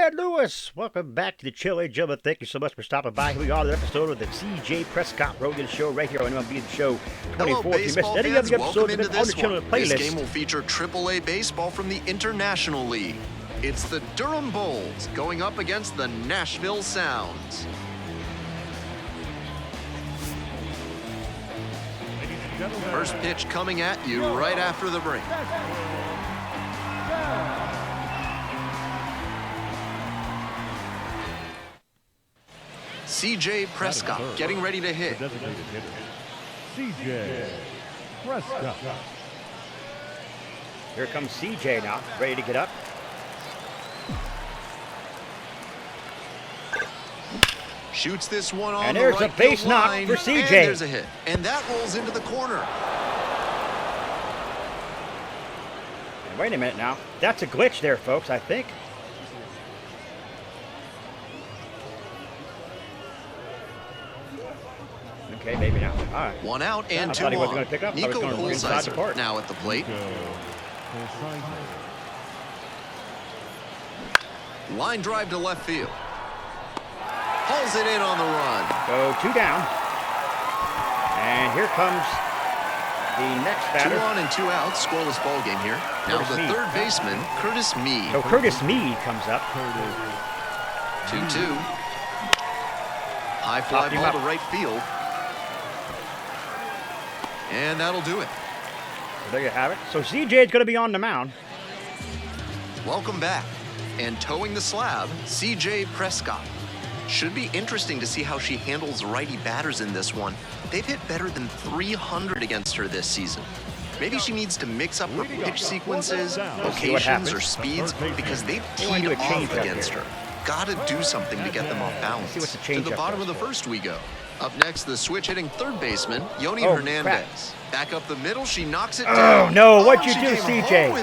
Brad Lewis. Welcome back to the Chili Gentlemen. Thank you so much for stopping by. Here we are, the episode of the CJ Prescott Rogan Show right here on MLB The Show 24. If you missed any of the episodes of on the Chili playlist, this game will feature AAA baseball from the International League. It's the Durham Bulls going up against the Nashville Sounds. First pitch coming at you right after the break. CJ Prescott getting ready to hit. CJ Prescott. Here comes CJ now, ready to get up. Shoots this one on and the there's right a base field knock line, for CJ. And there's a hit, and that rolls into the corner. And wait a minute now, that's a glitch there, folks. I think. Okay, maybe not. All right. One out and two on. on. Nico Pulsizer now at the plate. Line drive to left field. Hauls it in on the run. So 2 down. And here comes the next batter. 2 on and 2 outs. Scoreless ball game here. Now the third baseman, Curtis Mead. So Curtis Mead comes up. 2-2. High fly ball to right field. And that'll do it. So there you have it. So CJ's going to be on the mound. Welcome back. And towing the slab, CJ Prescott. Should be interesting to see how she handles righty batters in this one. They've hit better than 300 against her this season. Maybe she needs to mix up her pitch sequences, locations, or speeds because they've teed off against her. Gotta do something to get them off balance. To the bottom of the first we go. Up next, the switch-hitting third baseman, Yoni Hernandez. Crap. Back up the middle, she knocks it down. Oh, no, what'd you do, CJ?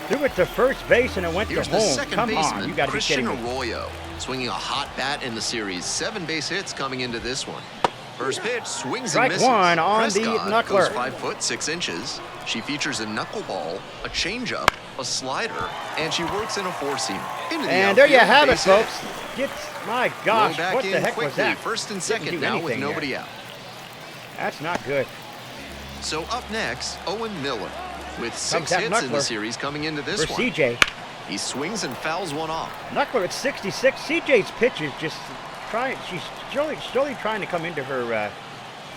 Threw it to first base and it went Here's to home. The second Come baseman, on, you gotta Christian be kidding me. Arroyo, swinging a hot bat in the series. 7 base hits coming into this one. First pitch, swings and misses. Strike 1 on Prescott the knuckler. goes 5 foot 6 inches. She features a knuckleball, a changeup, a slider, and she works in a 4-seamer. And there you have it, folks. My gosh, back what the in heck quickly. was that? First and second now with nobody out. That's not good. So up next, Owen Miller. With 6 hits in the series coming into this for one. CJ. He swings and fouls one off. Knuckler at 66. CJ's pitch is just she's slowly trying to come into her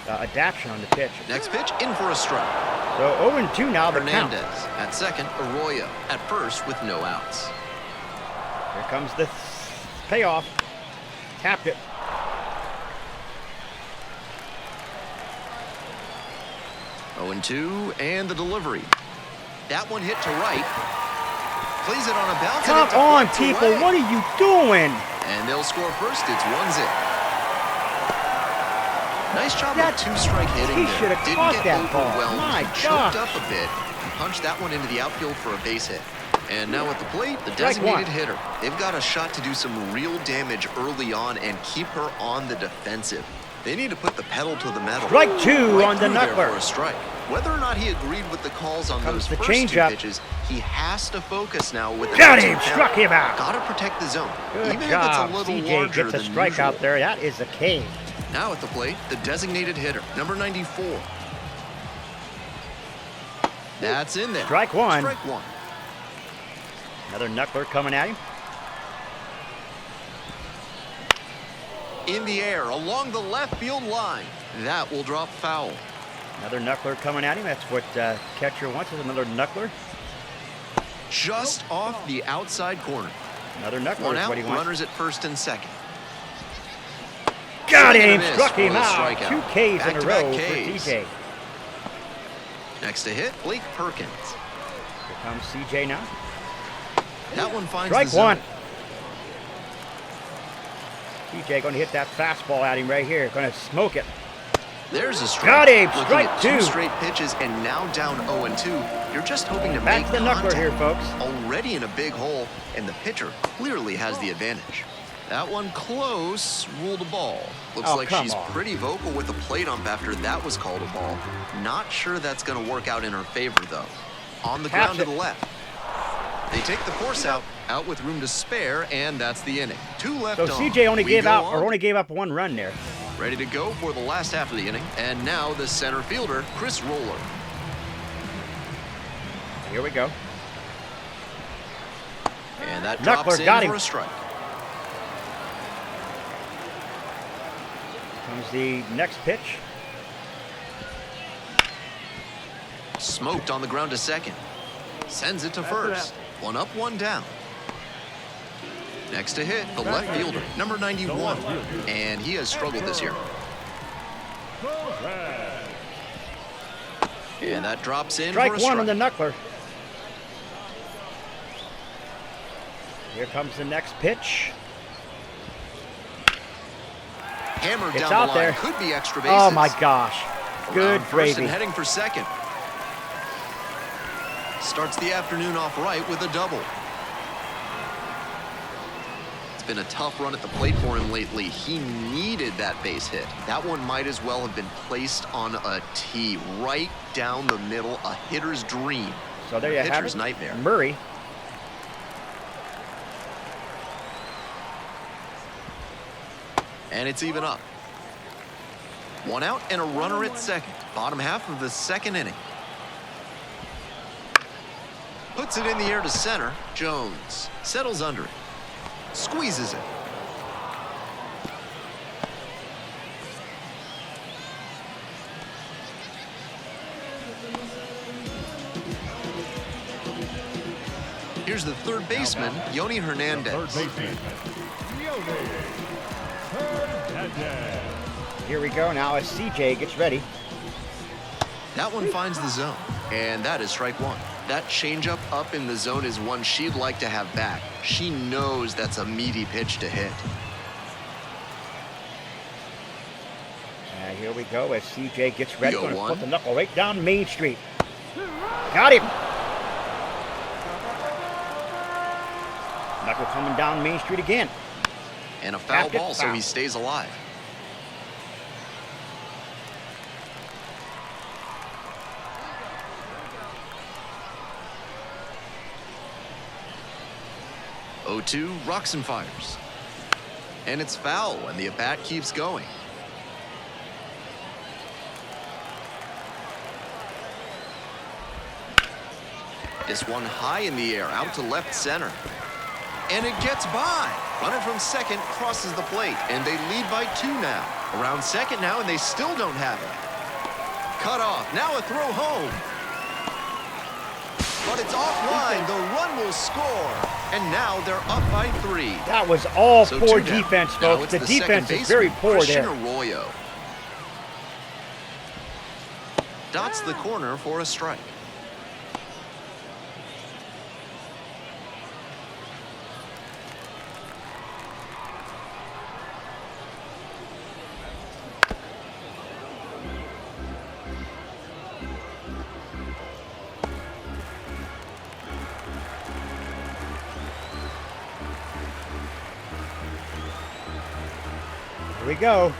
adaptation on the pitch. Next pitch, in for a strike. So 0-2 now, the count. Hernandez at second, Arroyo at first with no outs. Here comes the payoff. Tapped it. Oh, 0-2, and the delivery. That one hit to right. Plays it on a bounce. Come on, people. What are you doing? And they'll score first. It's 1-0. Nice job of 2-strike hitting He there. should have Didn't caught get that ball. overwhelmed. My He choked gosh. up a bit and punched that one into the outfield for a base hit. And now at the plate, the designated hitter. They've got a shot to do some real damage early on and keep her on the defensive. They need to put the pedal to the metal. Strike 2 right on the through there knuckler. for a strike. Whether or not he agreed with the calls on those the first 2 changeup. pitches, he has to focus now with the Got next him, one. struck him out. Got to protect the zone. Good even job. if it's a little CJ larger gets a than strike usual. out there. That is a K. Now at the plate, the designated hitter, number 94. That's in there. Strike 1. Strike 1. Another knuckler coming at him. In the air, along the left field line. That will drop foul. Another knuckler coming at him. That's what catcher wants, is another knuckler. Just off the outside corner. Another knuckler One is out, what he wants. runners at first and second. Got Swing and a him, miss struck for him the out. strikeout. 2 Ks in a Back-to-back row for Ks. CJ. Next to hit, Blake Perkins. Here comes CJ now. That one finds Strike the zone. 1. CJ going to hit that fastball at him right here. Going to smoke it. There's a strike. Got him, Looking strike at 2. 2 straight pitches and now down 0-2. You're just hoping to Back make to the knuckler contact. here, folks. Already in a big hole, and the pitcher clearly has the advantage. That one close, ruled a ball. Looks Oh, like come she's on. pretty vocal with the plate ump after that was called a ball. Not sure that's going to work out in her favor, though. On the ground to the left. They take the force out with room to spare, and that's the inning. 2 left So on. CJ only gave up 1 run there. Ready to go for the last half of the inning, and now the center fielder, Chris Roller. Here we go. And that drops in for a strike. Comes the next pitch. Smoked on the ground to second. Sends it to first. 1 up, 1 down. Next to hit, the left fielder, number 91. And he has struggled this year. And that drops in Strike for a 1 strike. on the knuckler. Here comes the next pitch. Hammered It's down out the line. there. Could be extra bases. Oh my gosh. Good Around first gravy. and heading for second. Starts the afternoon off right with a double. It's been a tough run at the plate for him lately. He needed that base hit. That one might as well have been placed on a tee right down the middle. A hitter's dream. So there you have it. Pitcher's nightmare. Murray. And it's even up. 1 out and a runner at second. Bottom half of the second inning. Puts it in the air to center. Jones settles under it. Squeezes it. Here's the third baseman, Yoni Hernandez. Third baseman, Yoni Hernandez. Here we go now as CJ gets ready. That one finds the zone, and that is strike 1. That changeup up in the zone is one she'd like to have back. She knows that's a meaty pitch to hit. And here we go as CJ gets ready. The Going to 0-1. put the knuckle right down Main Street. Got him. Knuckle coming down Main Street again. And a foul Tapped it, ball, so foul. he stays alive. Oh-2, rocks and fires. And it's foul, and the at-bat keeps going. This one high in the air, out to left center. And it gets by. Runner from second crosses the plate, and they lead by 2 now. Around second now, and they still don't have it. Cut off. Now a throw home. But it's offline. The run will score. And now they're up by 3. That was all So poor 2 down. defense, Now folks. it's The defense second is very baseman, poor Christian there. Arroyo. Dots the corner for a strike. Here we go.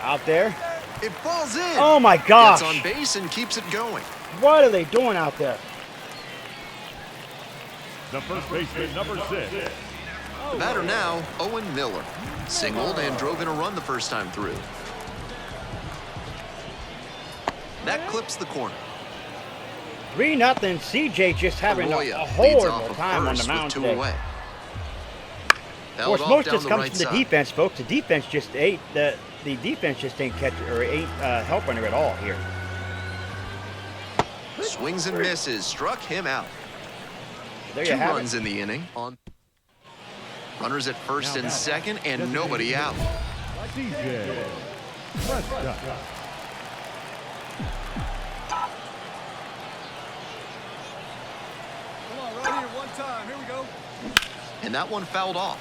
Out there. It falls in. Oh my gosh. Gets on base and keeps it going. What are they doing out there? The first baseman, number 6. The batter now, Owen Miller. Singled and drove in a run the first time through. That clips the corner. 3-0. CJ just having a Arroyo leads horrible off of time on the first mound with 2 today. away. Of course, Fouled off most of down this the comes right from the side. defense, folks. The defense just ain't the defense just ain't catch or ain't helping her at all here. Swings and misses. Struck him out. There 2 you have runs it. in the inning. On runners at first and second, and nobody out. CJ Prescott. Come on, right here, one time. Here we go. And that one fouled off.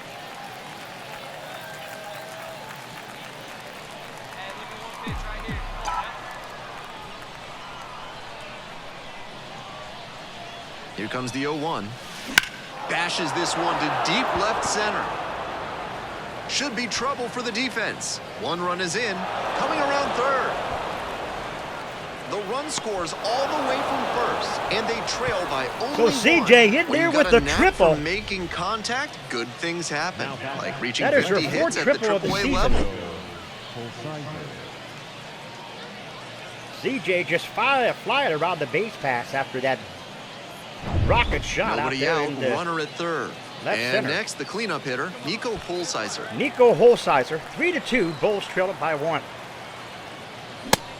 Here comes the 0-1. Bashes this one to deep left center. Should be trouble for the defense. 1 run is in. Coming around third. The run scores all the way from first, and they trail by only So CJ hit When there you got with a the knack triple. for making contact, good things happen, like reaching That is her 50 fourth hits at the triple of the AAA season. level. CJ just flying around the base pass after that rocket shot Nobody out there out, in the runner at third. left And center. next, the cleanup hitter, Nico Holsizer. Nico Holsizer, 3-2. Bulls trail it by 1.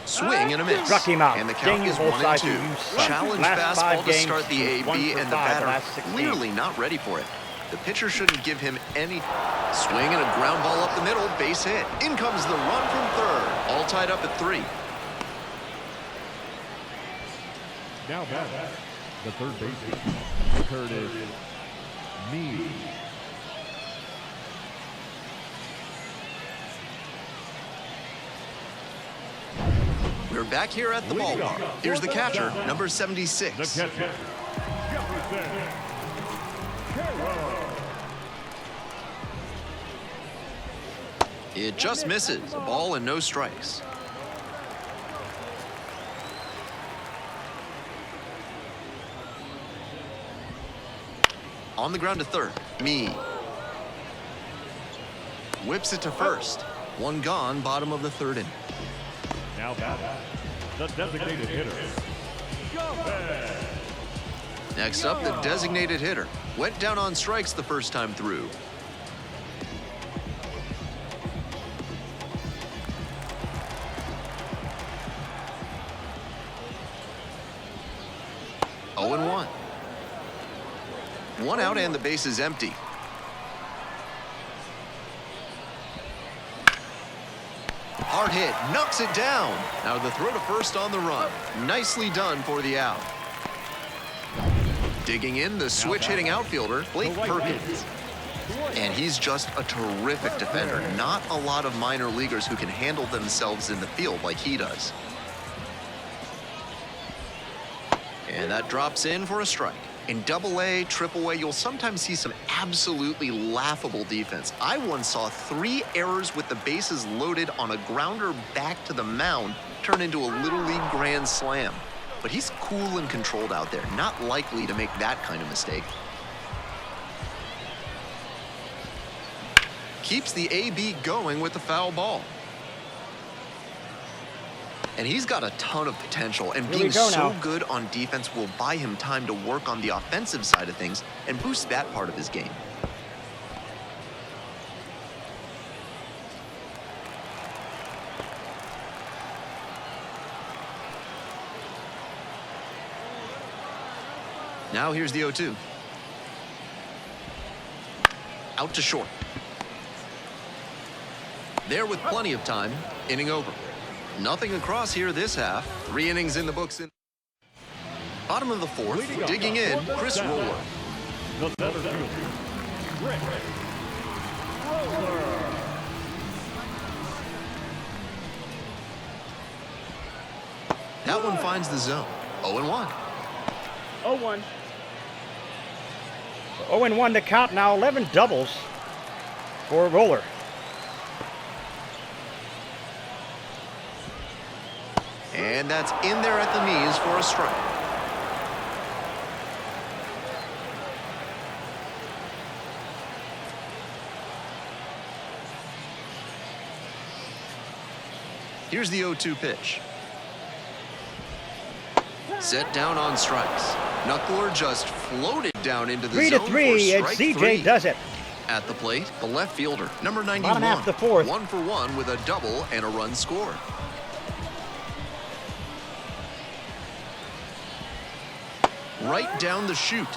Swing and a miss. Struck him out. And the count Dang is you, 1-2. you suck. Challenge Last 5 fastball to games, start the he's 1 AB, for and the 5 the batter last 6 clearly games. not ready for it. The pitcher shouldn't give him any. Swing and a ground ball up the middle, base hit. In comes the run from third. All tied up at 3. Now back, the third baseman, Curtis Mead. We're back here at the ballpark. Here's the catcher, number 76. The catcher, Jefferson Carroll. It just misses. A ball and no strikes. On the ground to third, Mead. Whips it to first. 1 gone, bottom of the 3rd inning. Now back, the designated hitter, Chavez. Next up, the designated hitter. Went down on strikes the first time through. Oh and 1. 1 out and the base is empty. Hard hit, knocks it down. Now the throw to first on the run. Nicely done for the out. Digging in, the switch-hitting outfielder, Blake Perkins. And he's just a terrific defender. Not a lot of minor leaguers who can handle themselves in the field like he does. And that drops in for a strike. In Double-A, Triple-A, you'll sometimes see some absolutely laughable defense. I once saw 3 errors with the bases loaded on a grounder back to the mound turn into a Little League grand slam. But he's cool and controlled out there, not likely to make that kind of mistake. Keeps the AB going with the foul ball. And he's got a ton of potential, and being so good on defense will buy him time to work on the offensive side of things and boost that part of his game. Now here's the 0-2. Out to short. There with plenty of time, inning over. Nothing across here this half. 3 innings in the books. Bottom of the 4th, digging in, Chris Roller. The center fielder, Rick Roller. That one finds the zone. 0-1. 0-1. 0-1 to count now. 11 doubles for Roller. And that's in there at the knees for a strike. Here's the 0-2 pitch. Set down on strikes. Knuckler just floated down into the zone 3-3, and for strike CJ 3. does it. At the plate, the left fielder, number 91. Bottom half the 4th. 1 for 1 with a double and a run scored. Right down the chute.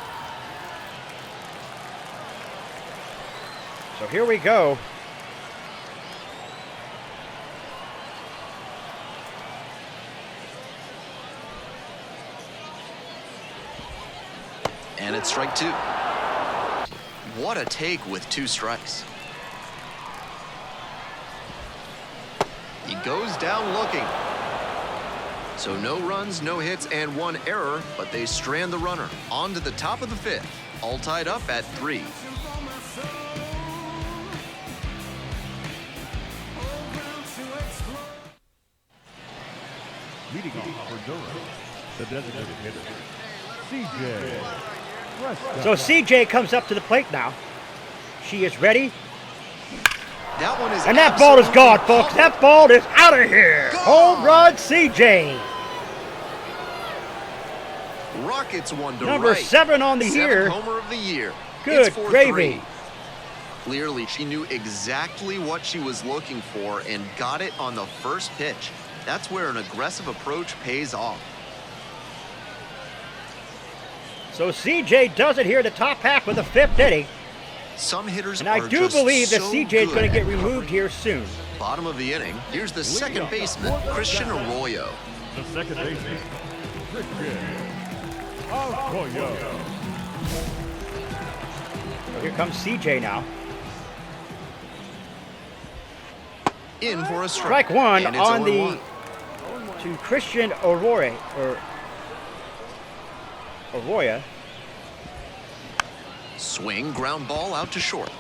So here we go. And it's strike 2. What a take with 2 strikes. He goes down looking. So no runs, no hits, and 1 error, but they strand the runner. On to the top of the 5th. All tied up at 3. Leading off for The designated hitter, CJ Prescott. So CJ comes up to the plate now. She is ready. That one is And that ball is gone, absolutely folks. That ball is out of here. Gone. Home run, CJ. Rockets one to Number right. 7 on the Seventh year. homer of the year. Good It's 4-3. gravy. Clearly, she knew exactly what she was looking for and got it on the first pitch. That's where an aggressive approach pays off. So CJ does it here in the top half of the 5th inning. Some hitters And I are do just believe that so CJ is going to good get at removed here soon. bottom of the inning. Here's the second baseman, Christian Arroyo. The second baseman, Prescott. Arroyo. So here comes CJ now. In for a Strike 1 and it's on the 0-1. to Christian Arroyo. Arroyo. Swing, ground ball out to short.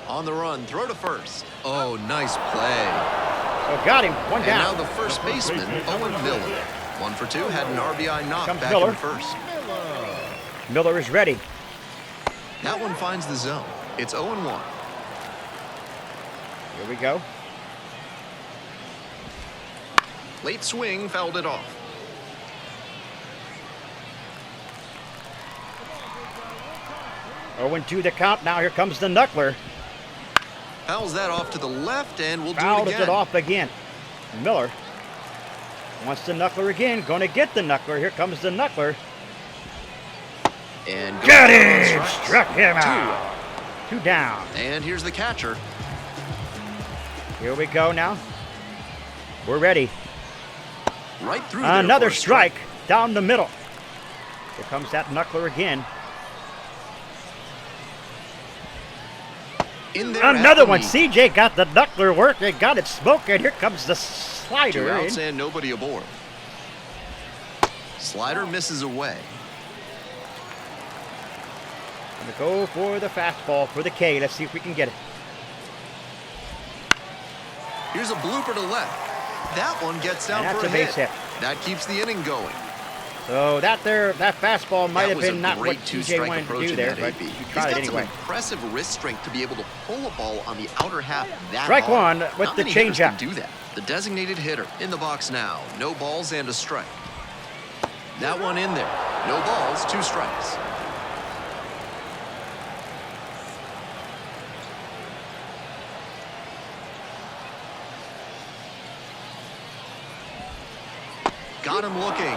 On the run, throw to first. Oh, nice play. So got him. One And now down. the first baseman, Owen Miller. 1 for 2, had an RBI knock Comes back Miller. in first. Miller is ready. That one finds the zone. It's 0-1. Here we go. Late swing, fouled it off. Owen to the count. Now here comes the knuckler. Fouls that off to the left, and we'll do Fouls it again. it off again. Miller wants the knuckler again. Going to get the knuckler. Here comes the knuckler. And Got goes down on him! strikes. Struck him out. 2 down. And here's the catcher. Here we go now. We're ready. Right through there Another for a strike down the middle. Here comes that knuckler again. In there Another at the one. lead. CJ got the knuckler working. Got it smoking. Here comes the 2 slider. outs in. and nobody aboard. Slider misses away. Gonna go for the fastball for the K. Let's see if we can get it. Here's a blooper to left. That one gets down And for that's a a base hit. That keeps the inning going. So that fastball might That have was been a not what great TJ two-strike wanted to approach do in there, that but AB. he He's tried it got some anyway. impressive wrist strength to be able to pull a ball on the outer half that Strike hard. 1 with Not the many hitters can changeup. do that. The designated hitter in the box now. No balls and a strike. That one in there. No balls, 2 strikes. Got him looking.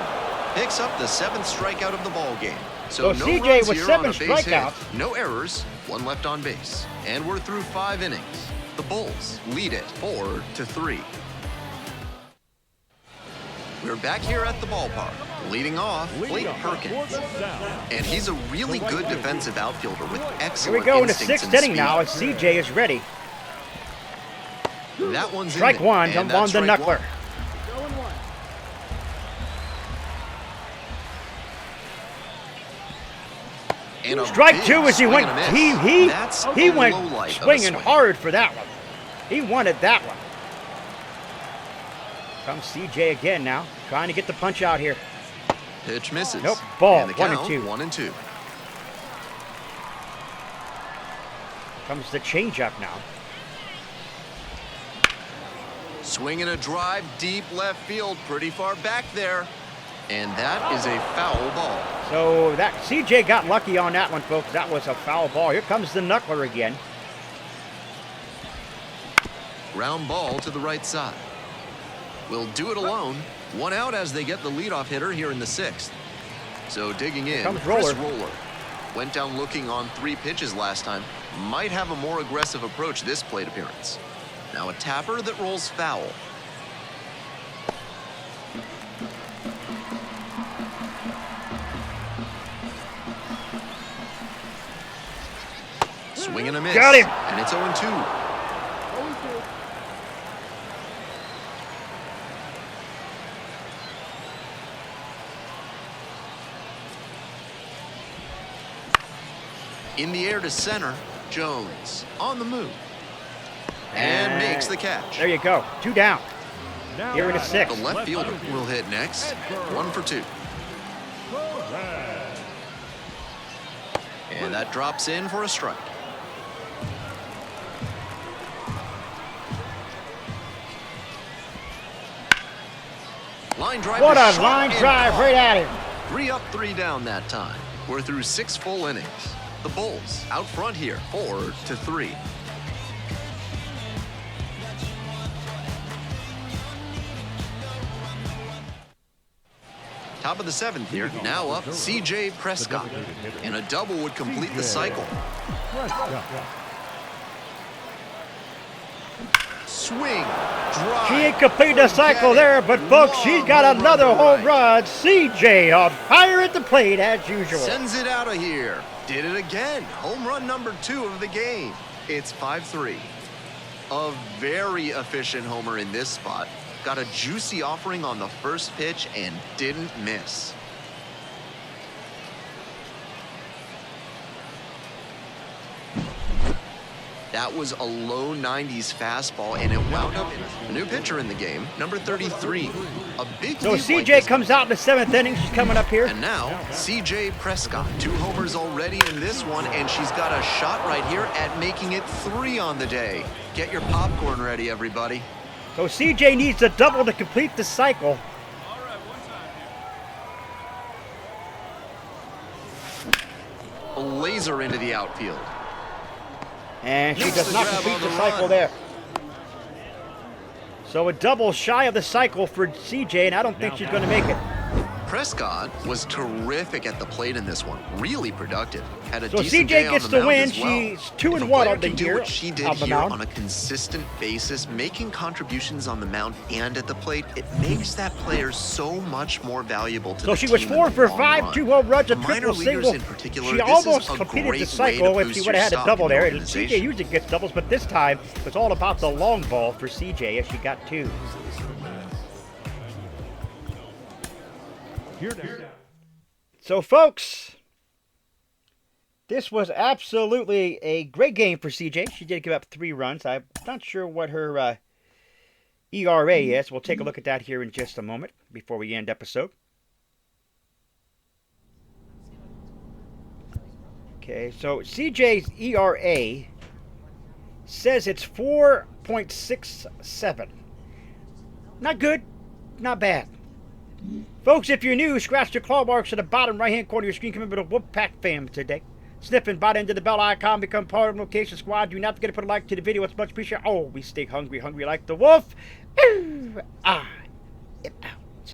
Picks up the 7th strikeout of the ball game. So no CJ runs with here 7 on a base hit. strikeouts. No errors. 1 left on base. And we're through 5 innings. The Bulls lead it 4-3. We're back here at the ballpark. Leading off, Blake Perkins. And he's a really good defensive outfielder with Here excellent we go in the instincts 6th and inning speed. now as CJ is ready. That one's Strike in there, 1 and on that's the strike knuckler. 1. And a Strike big 2 as he swing went. and a miss. He That's he a went low light of a swinging swing. hard for that one. He wanted that one. Comes CJ again now, trying to get the punch out here. Pitch misses. Nope, ball, And the 1 and count, 2. 1-2. Comes the changeup now. Swinging a drive deep left field, pretty far back there. And that is a foul ball. So that CJ got lucky on that one, folks. That was a foul ball. Here comes the knuckler again. Ground ball to the right side. Will do it alone. 1 out as they get the leadoff hitter here in the 6th. So digging in, comes Chris Roller. Roller. Went down looking on 3 pitches last time. Might have a more aggressive approach this plate appearance. Now a tapper that rolls foul. Swing and a miss. Got him. And it's 0-2. In the air to center, Jones on the move. And makes the catch. There you go. 2 down. Now Here in the batting, sixth. The left fielder will hit next. 1 for 2. Correct. And that drops in for a strike. Line drive. What to a short line and drive gone. right at him. 3 up, 3 down that time. We're through 6 full innings. The Bulls out front here, 4-3. Top of the 7th here. Now up, CJ Prescott. And a double would complete the cycle. Prescott. Swing, drive. She ain't completed the cycle there, but folks, she's got another home run. CJ on fire at the plate as usual. Sends it out of here. Did it again. Home run number 2 of the game. It's 5-3. A very efficient homer in this spot. Got a juicy offering on the first pitch and didn't miss. That was a low 90s fastball, and it wound up a new pitcher in the game, number 33. A big So lead like CJ this. comes out in the 7th inning. She's coming up here. And now, CJ Prescott. 2 homers already in this one, and she's got a shot right here at making it 3 on the day. Get your popcorn ready, everybody. So CJ needs a double to complete the cycle. A laser into the outfield. And she Makes does the not grab complete on the the cycle run. there. So a double shy of the cycle for CJ, and I don't think she's going to make it. Prescott was terrific at the plate in this one. Really productive. Had a So decent CJ day on gets the the mound win. as well. She's 2-1 If a player on the can do year what she did on the here mound. on a consistent basis, making contributions on the mound and at the plate, it makes that player so much more valuable to So the she was team in 4 the for long 5, run. 2 home runs, a For triple minor leaguers single. in particular, She this almost is a completed great the way to cycle if boost she your would have had a stock double in the there. And CJ organization. usually gets doubles, but this time it was all about the long ball for CJ as she got 2. Here now. So, folks, this was absolutely a great game for CJ. She did give up 3 runs. I'm not sure what her ERA is. We'll take a look at that here in just a moment before we end episode. Okay, so CJ's ERA says it's 4.67. Not good, not bad. Folks, if you're new, scratch the claw marks at the bottom right-hand corner of your screen. Come over to Wolfpack fam today. Sniffing, bite into the bell icon, become part of the Location Squad. Do not forget to put a like to the video. It's much appreciated. Oh, we stay hungry like the wolf. Ooh, I am out.